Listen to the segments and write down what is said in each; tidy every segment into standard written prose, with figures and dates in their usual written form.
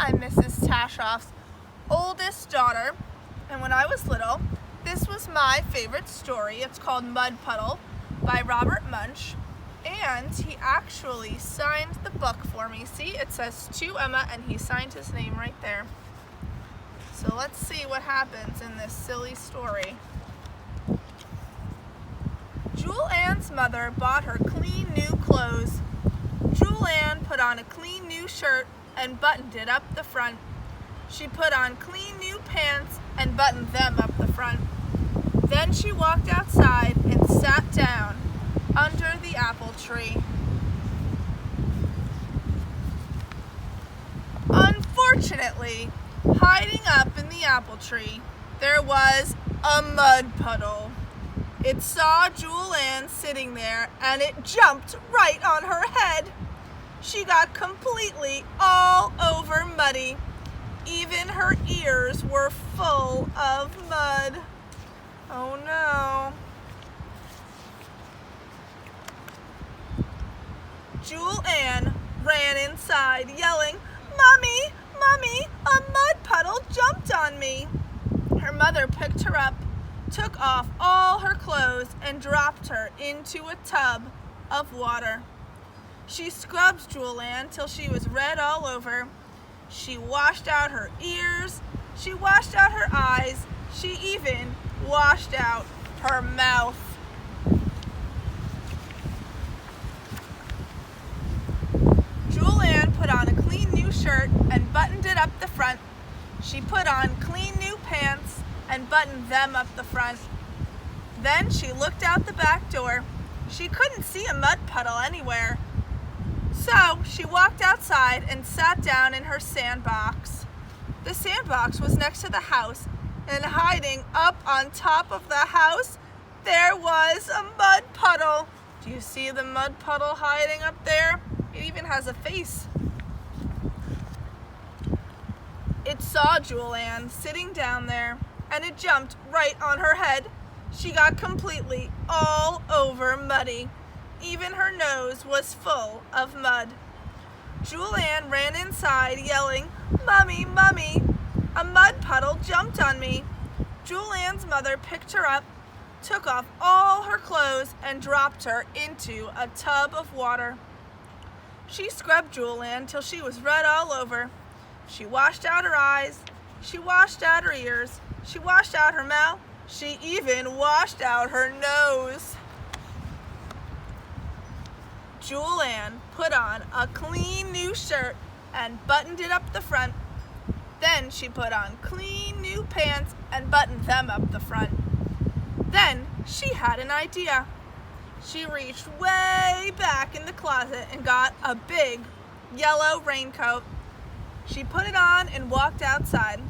I'm Mrs. Tashoff's oldest daughter, and when I was little, this was my favorite story. It's called Mud Puddle by Robert Munsch, and he actually signed the book for me. See, it says to Emma, and he signed his name right there. So let's see what happens in this silly story. Julianne's mother bought her clean new clothes. Julianne put on a clean new shirt and buttoned it up the front. She put on clean new pants and buttoned them up the front. Then she walked outside and sat down under the apple tree. Unfortunately, hiding up in the apple tree, there was a mud puddle. It saw Julianne sitting there, and it jumped right on her head. She got completely all over muddy. Even her ears were full of mud. Oh no. Julianne ran inside, yelling, "Mommy, Mommy, a mud puddle jumped on me." Her mother picked her up, took off all her clothes, and dropped her into a tub of water. She scrubbed Julianne till she was red all over. She washed out her ears, she washed out her eyes, she even washed out her mouth. Julianne put on a clean new shirt and buttoned it up the front. She put on clean new pants and buttoned them up the front. Then she looked out the back door. She couldn't see a mud puddle anywhere. So she walked outside and sat down in her sandbox. The sandbox was next to the house, and hiding up on top of the house, there was a mud puddle. Do you see the mud puddle hiding up there? It even has a face. It saw Julianne sitting down there, and it jumped right on her head. She got completely all over muddy. Even her nose was full of mud. Julianne ran inside, yelling, "Mommy, Mommy, a mud puddle jumped on me." Julianne's mother picked her up, took off all her clothes, and dropped her into a tub of water. She scrubbed Julianne till she was red all over. She washed out her eyes, she washed out her ears, she washed out her mouth, she even washed out her nose. Julianne put on a clean new shirt and buttoned it up the front. Then she put on clean new pants and buttoned them up the front. Then she had an idea. She reached way back in the closet and got a big yellow raincoat. She put it on and walked outside.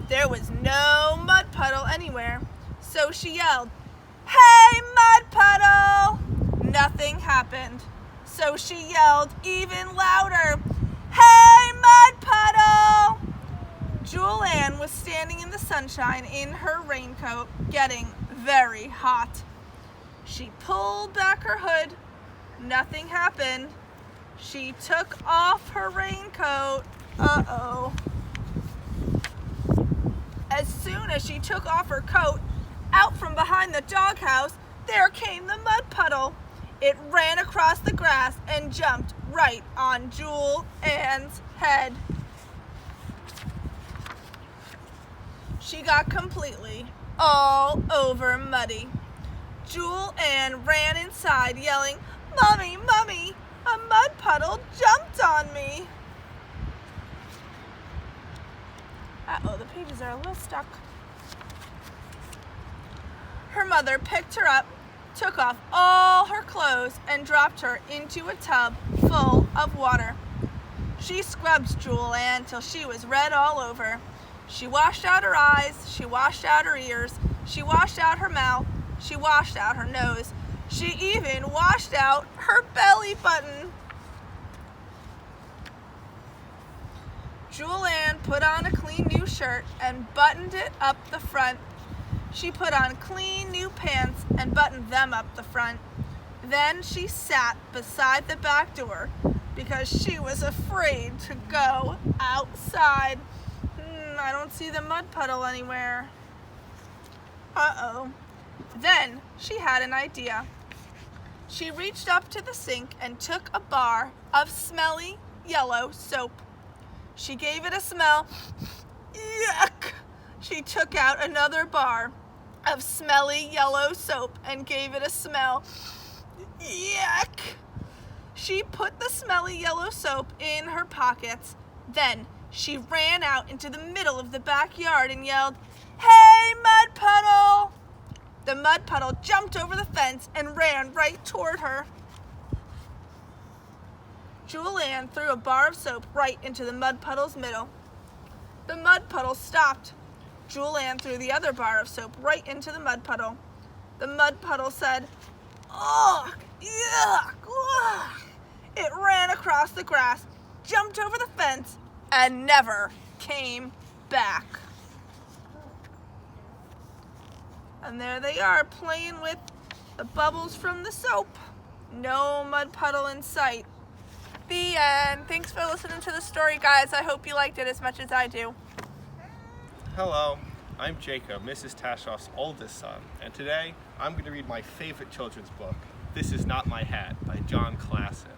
There was no mud puddle anywhere, so she yelled, "Hey, mud puddle!" Nothing happened, so she yelled even louder, "Hey, mud puddle!" Julianne was standing in the sunshine in her raincoat, getting very hot. She pulled back her hood. Nothing happened. She took off her raincoat. Uh-oh. As soon as she took off her coat, out from behind the doghouse, there came the mud puddle. It ran across the grass and jumped right on Julianne's head. She got completely all over muddy. Julianne ran inside, yelling, "Mommy, Mommy, a mud puddle jumped on me." Uh-oh, the pages are a little stuck. Her mother picked her up, took off all her clothes, and dropped her into a tub full of water. She scrubbed Julianne till she was red all over. She washed out her eyes, she washed out her ears, she washed out her mouth, she washed out her nose. She even washed out her belly button. Julianne put on a clean new shirt and buttoned it up the front. She put on clean new pants and buttoned them up the front. Then she sat beside the back door, because she was afraid to go outside. I don't see the mud puddle anywhere. Uh-oh. Then she had an idea. She reached up to the sink and took a bar of smelly yellow soap. She gave it a smell. Yuck! She took out another bar of smelly yellow soap and gave it a smell. Yuck! She put the smelly yellow soap in her pockets. Then she ran out into the middle of the backyard and yelled, "Hey, mud puddle!" The mud puddle jumped over the fence and ran right toward her. Julianne threw a bar of soap right into the mud puddle's middle. The mud puddle stopped. Julianne threw the other bar of soap right into the mud puddle. The mud puddle said, "Ugh, yuck, ugh." It ran across the grass, jumped over the fence, and never came back. And there they are, playing with the bubbles from the soap. No mud puddle in sight. The end. Thanks for listening to the story, guys. I hope you liked it as much as I do. Hello, I'm Jacob, Mrs. Tashoff's oldest son, and today I'm going to read my favorite children's book, This Is Not My Hat, by John Klassen.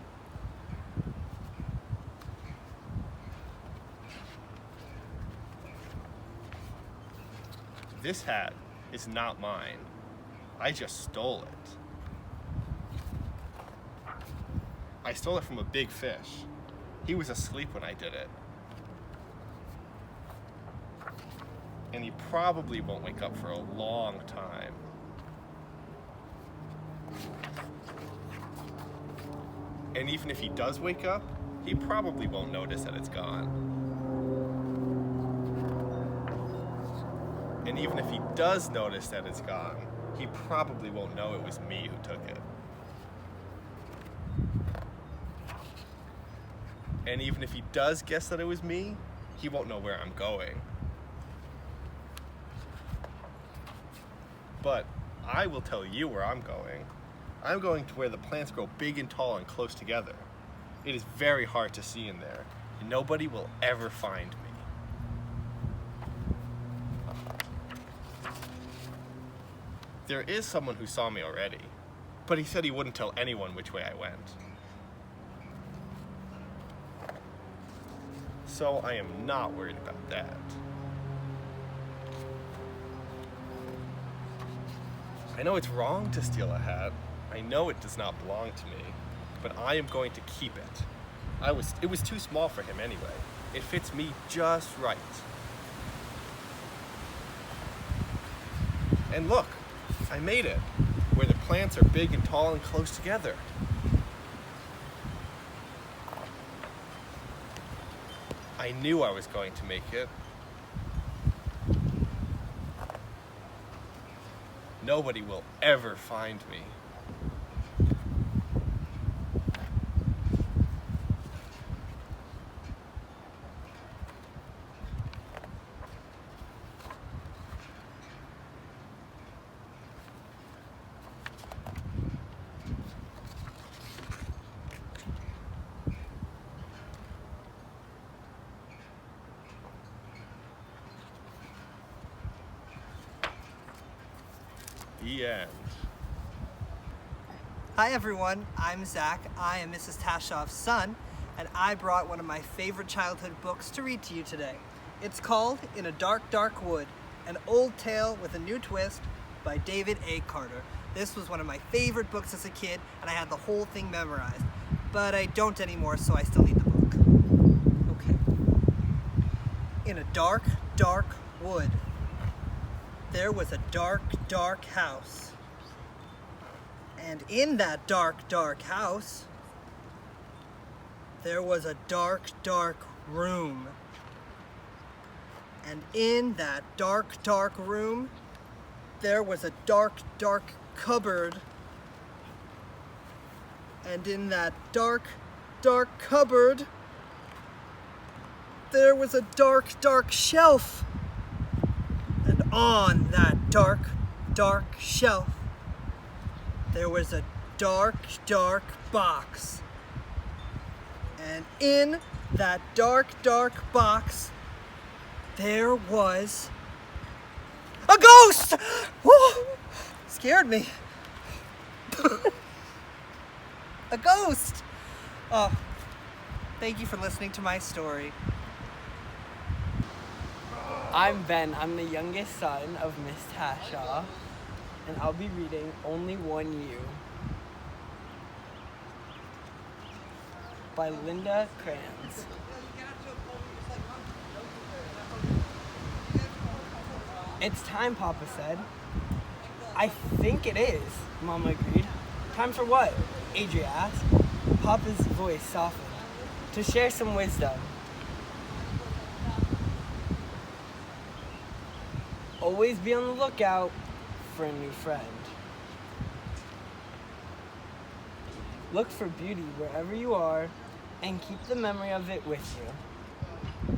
This hat is not mine. I just stole it. I stole it from a big fish. He was asleep when I did it. And he probably won't wake up for a long time. And even if he does wake up, he probably won't notice that it's gone. And even if he does notice that it's gone, he probably won't know it was me who took it. And even if he does guess that it was me, he won't know where I'm going. But I will tell you where I'm going. I'm going to where the plants grow big and tall and close together. It is very hard to see in there, and nobody will ever find me. There is someone who saw me already, but he said he wouldn't tell anyone which way I went. So I am not worried about that. I know it's wrong to steal a hat. I know it does not belong to me, but I am going to keep it. It was too small for him anyway. It fits me just right. And look, I made it, where the plants are big and tall and close together. I knew I was going to make it. Nobody will ever find me. The end. Hi everyone, I'm Zach. I am Mrs. Tashoff's son, and I brought one of my favorite childhood books to read to you today. It's called In a Dark, Dark Wood, an old tale with a new twist by David A. Carter. This was one of my favorite books as a kid, and I had the whole thing memorized. But I don't anymore, so I still need the book. Okay. In a dark, dark wood, there was a dark, dark house. And in that dark, dark house, there was a dark, dark room. And in that dark, dark room, there was a dark, dark cupboard. And in that dark, dark cupboard, there was a dark, dark shelf. And on that dark, dark shelf, there was a dark, dark box. And in that dark, dark box, there was a ghost! Woo! Scared me. A ghost! Oh, thank you for listening to my story. I'm Ben. I'm the youngest son of Miss Tashoff, and I'll be reading Only One You by Linda Kranz. It's time, Papa said. I think it is, Mama agreed. Time for what? Adria asked. Papa's voice softened. To share some wisdom. Always be on the lookout for a new friend. Look for beauty wherever you are and keep the memory of it with you.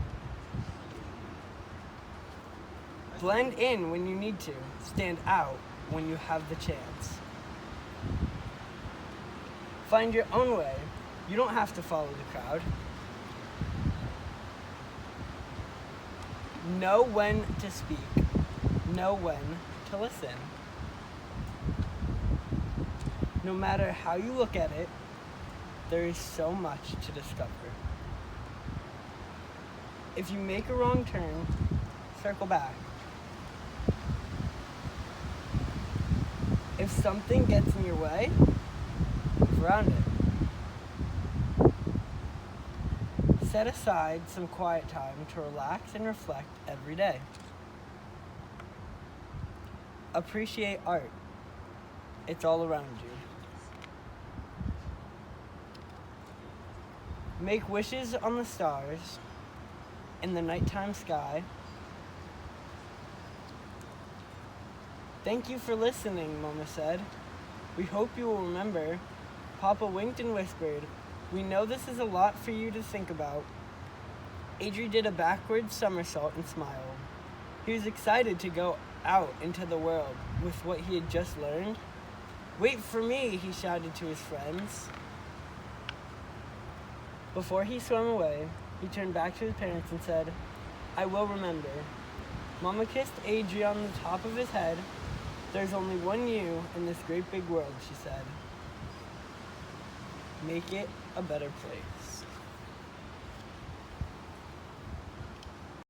Blend in when you need to. Stand out when you have the chance. Find your own way. You don't have to follow the crowd. Know when to speak. Know when to listen. No matter how you look at it, there is so much to discover. If you make a wrong turn, circle back. If something gets in your way, move around it. Set aside some quiet time to relax and reflect every day. Appreciate art. It's all around you. Make wishes on the stars in the nighttime sky. Thank you for listening, Mama said. We hope you will remember. Papa winked and whispered, we know this is a lot for you to think about. Adri did a backward somersault and smiled. He was excited to go out into the world with what he had just learned. Wait for me, he shouted to his friends. Before he swam away, he turned back to his parents and said, I will remember. Mama kissed Adri on the top of his head. There's only one you in this great big world, she said. Make it a better place.